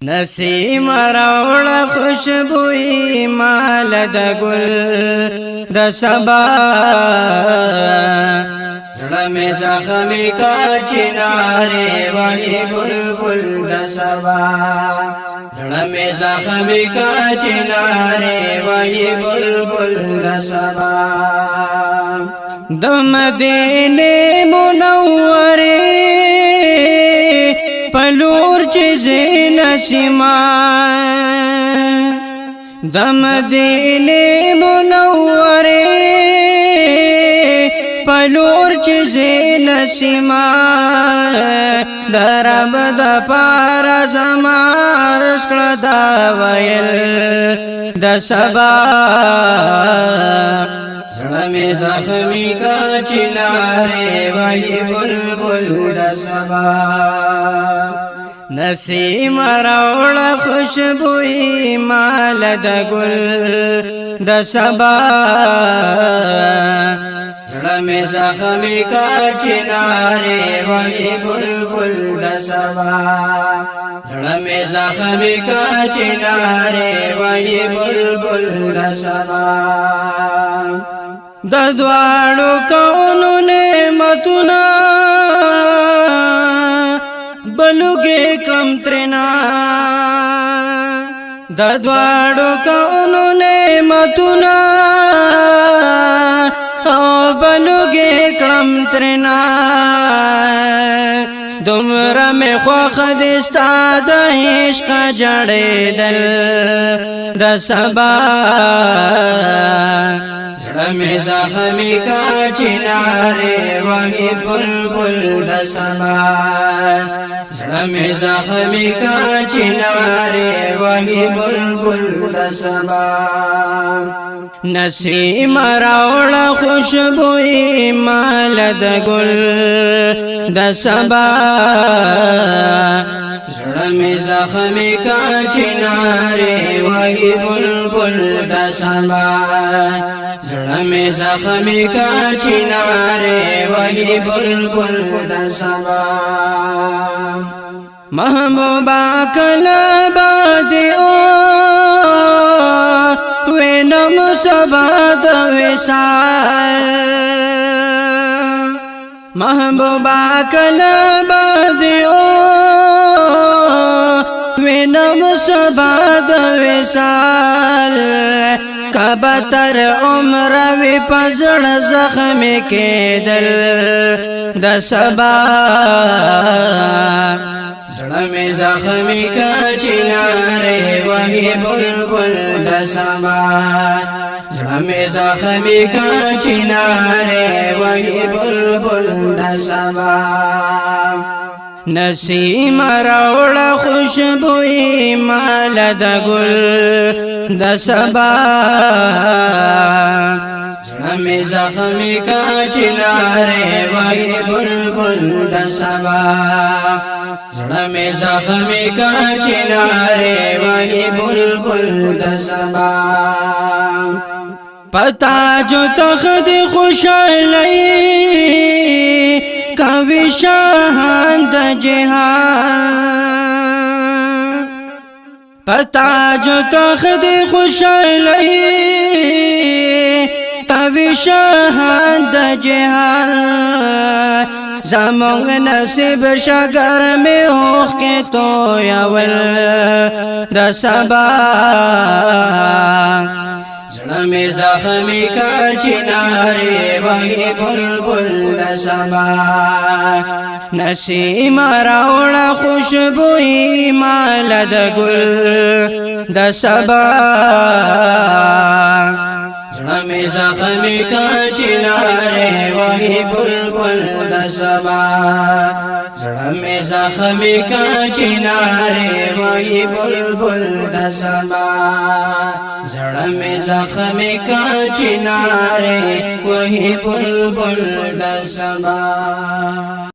نسیم راوړه خوشبوئی مال د ګل د سبا زړه مې زخمي کا چنارې وای بلبل د سبا زړه مې زخمي کا چنارې وای بلبل د سبا د مدینه منوره پلور چیزی نسیمان د مدینه منوره پلور چیزی نسیمان درب د پار زمان رسکړه دا ویل د سبا زړه مې زخمي کا چنارې وای بلبل د سبا نسیم راوړه خوشبوئی مال د ګل د سبا زړه مې زخمي کا چنارې وای بلبل د سبا زړه مې زخمي کا چنارې وای بلبل د سبا د دواړو کونو نعمتونه بلوګې کړم ترنا د دواړو کونو نعمتونه او بلوګې کړم ترنا دومره مې خوښ دي ستا د عشق جړېدل د سبا زړه مې زخمي کا چنارې وای بلبل د سبا زړه مې زخمي کا چنارې وای بلبل د سبا نسیم راوړه خوشبوئی مال د ګل د سبا زړه مې زخمي کا چنارې وای بلبل د سبا زړه مې زخمي کا چنارې وای بلبل د سبا محبوبا کله بادي او وینم سبا د وصال محبوبا کله بادي او وینم سبا د وصال کبا تر عمر وی پزړ زخم کېدل د سبا زړه مې زخمي کا چنارې وای بلبل د سبا زړه مې زخمي کا چنارې وای بلبل د سبا نسیم راوړه خوشبوئی مال د ګل د سبا زړه مې زخمي کا چنارې وای بلبل د سبا زړه مې زخمي کا چنارې وای بلبل د سبا پتا جو تخت خوشالۍ کوي شاهان د جهان پتا جو تخت خوشالۍ کوي شاهان د جهان زمونږ نصیب شګر مې اوخ کې تویول د سبا زړه مې زخمي کا چنارې وای بلبل د سبا نسیم راوړه خوشبوئی مال د ګل د سبا زړه مې زخمي کا چنارې وای بلبل د سبا زړه مې زخمي کا چنارې وای بلبل د سبا زړه مې زخمي کا چنارې وای بلبل د سبا